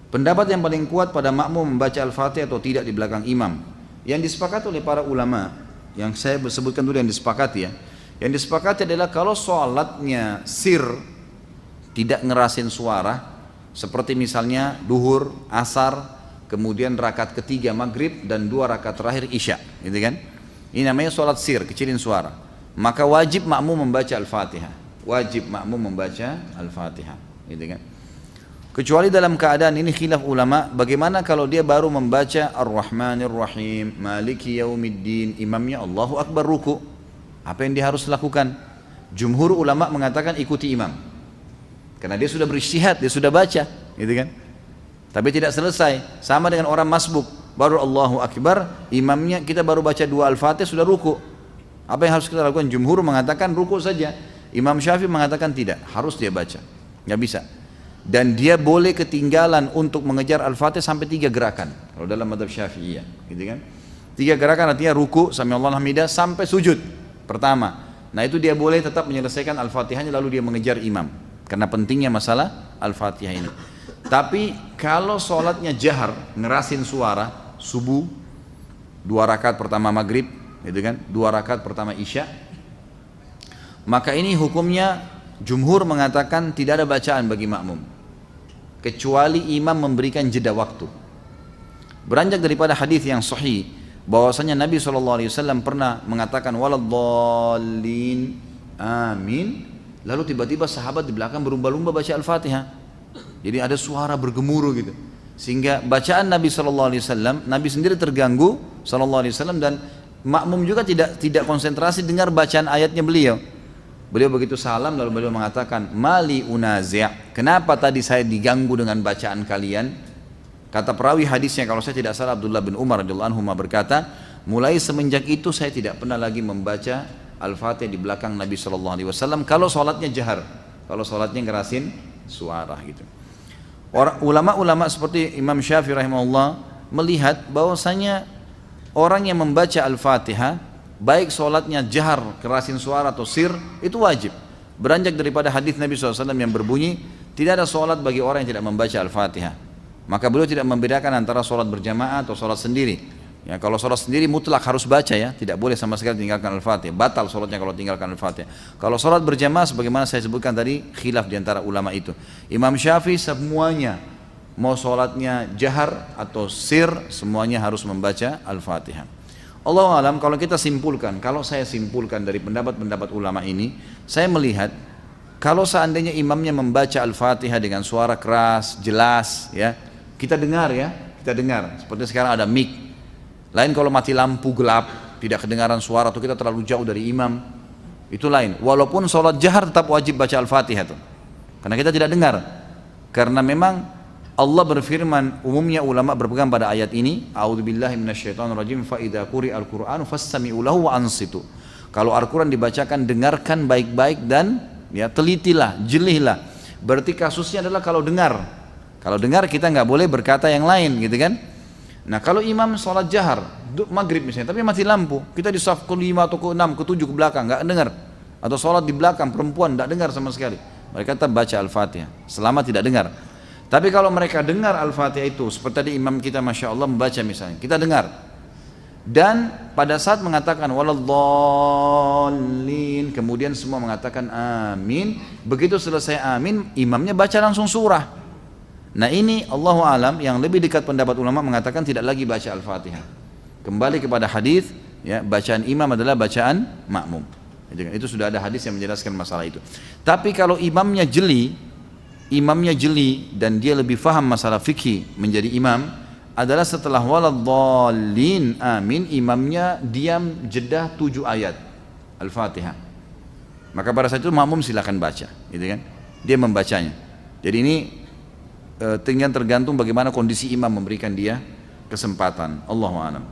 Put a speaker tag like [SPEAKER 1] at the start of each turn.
[SPEAKER 1] Pendapat yang paling kuat pada makmum membaca Al-Fatihah atau tidak di belakang imam, yang disepakati oleh para ulama, yang saya sebutkan dulu yang disepakati ya. Yang disepakati adalah kalau sholatnya sir, tidak ngerasin suara, seperti misalnya duhur, asar, kemudian rakaat ketiga maghrib dan 2 rakaat terakhir isya, gitu kan? Ini namanya sholat sir, kecilin suara. Maka wajib makmum membaca Al-Fatihah. Wajib makmum membaca Al-Fatihah, gitu kan? Kecuali dalam keadaan ini khilaf ulama, bagaimana kalau dia baru membaca Ar-Rahmanir Rahim, Maliki Yaumiddin, imamnya Allahu Akbar ruku. Apa yang dia harus lakukan? Jumhur ulama mengatakan ikuti imam. Karena dia sudah berijtihad, dia sudah baca, gitu kan? Tapi tidak selesai, sama dengan orang masbuk, baru Allahu Akbar, imamnya kita baru baca 2 Al-Fatihah sudah ruku. Apa yang harus kita lakukan? Jumhur mengatakan ruku saja. Imam Syafi'i mengatakan tidak, harus dia baca. Nggak bisa. Dan dia boleh ketinggalan untuk mengejar Al-Fatihah sampai 3 gerakan kalau dalam mazhab Syafi'iyah, gitu kan? 3 gerakan artinya ruku, sami Allahu hamidah, sampai sujud pertama. Nah itu dia boleh tetap menyelesaikan Al-Fatihahnya lalu dia mengejar imam, karena pentingnya masalah Al-Fatihah ini. Tapi kalau sholatnya jahar, ngerasin suara, subuh 2 rakaat pertama maghrib, gitu kan, 2 rakaat pertama isya, maka ini hukumnya jumhur mengatakan tidak ada bacaan bagi makmum kecuali imam memberikan jeda waktu. Beranjak daripada hadis yang sahih bahwasanya Nabi SAW pernah mengatakan waladdallin amin, lalu tiba-tiba sahabat di belakang berlumba-lumba baca Al-Fatihah. Jadi ada suara bergemuruh gitu, sehingga bacaan Nabi SAW, Nabi sendiri terganggu SAW, dan makmum juga tidak konsentrasi dengar bacaan ayatnya beliau. Beliau begitu salam lalu beliau mengatakan mali unazi', kenapa tadi saya diganggu dengan bacaan kalian? Kata perawi hadisnya kalau saya tidak salah Abdullah bin Umar radhiyallahu anhu berkata, mulai semenjak itu saya tidak pernah lagi membaca Al-Fatihah di belakang Nabi SAW kalau sholatnya jahar, kalau sholatnya ngerasin suara gitu. Ulama-ulama seperti Imam Syafi'i rahimahullah melihat bahwasanya orang yang membaca Al-Fatihah baik sholatnya jahar, kerasin suara atau sir, itu wajib. Beranjak daripada hadis Nabi SAW yang berbunyi tidak ada sholat bagi orang yang tidak membaca Al-Fatihah. Maka beliau tidak membedakan antara sholat berjamaah atau sholat sendiri ya. Kalau sholat sendiri mutlak harus baca ya, tidak boleh sama sekali tinggalkan Al-Fatihah, batal sholatnya kalau tinggalkan Al-Fatihah. Kalau sholat berjamaah sebagaimana saya sebutkan tadi, khilaf diantara ulama itu. Imam Syafi'i semuanya, mau sholatnya jahar atau sir, semuanya harus membaca Al-Fatihah. Allahu alam, kalau kita simpulkan, kalau saya simpulkan dari pendapat-pendapat ulama ini, saya melihat kalau seandainya imamnya membaca Al-Fatihah dengan suara keras, jelas ya, kita dengar ya, kita dengar. Seperti sekarang ada mic. Lain kalau mati lampu gelap, tidak kedengaran suara atau kita terlalu jauh dari imam, itu lain. Walaupun sholat jahar tetap wajib baca Al-Fatihah tuh, karena kita tidak dengar. Karena memang Allah berfirman, umumnya ulama berpegang pada ayat ini, a'udzubillahi minasyaitonirrajim, fa idza quri'al qur'anu fastami'u lahu wa ansitu. Kalau Al-Qur'an dibacakan, dengarkan baik-baik dan ya telitilah, jelihlah. Berarti kasusnya adalah kalau dengar. Kalau dengar kita nggak boleh berkata yang lain, gitu kan? Nah, kalau imam sholat jahar, maghrib misalnya, tapi mati lampu, kita di saf ke-5 atau ke-6, ke-7 ke belakang, nggak dengar. Atau sholat di belakang perempuan nggak dengar sama sekali. Mereka tetap baca Al-Fatihah selama tidak dengar. Tapi kalau mereka dengar Al-Fatihah itu, seperti tadi imam kita Masya Allah membaca misalnya, kita dengar. Dan pada saat mengatakan waladdallin, kemudian semua mengatakan amin. Begitu selesai amin, imamnya baca langsung surah. Nah ini Allahu alam, yang lebih dekat pendapat ulama mengatakan tidak lagi baca Al-Fatihah. Kembali kepada hadis, ya, bacaan imam adalah bacaan makmum. Itu sudah ada hadis yang menjelaskan masalah itu. Tapi kalau imamnya jeli dan dia lebih faham masalah fikih menjadi imam, adalah setelah waladdallin amin, imamnya diam jeda 7 ayat Al-Fatihah. Maka pada saat itu makmum silakan baca, gitu kan? Dia membacanya. Jadi ini tinggal tergantung bagaimana kondisi imam memberikan dia kesempatan. Allahu a'lam.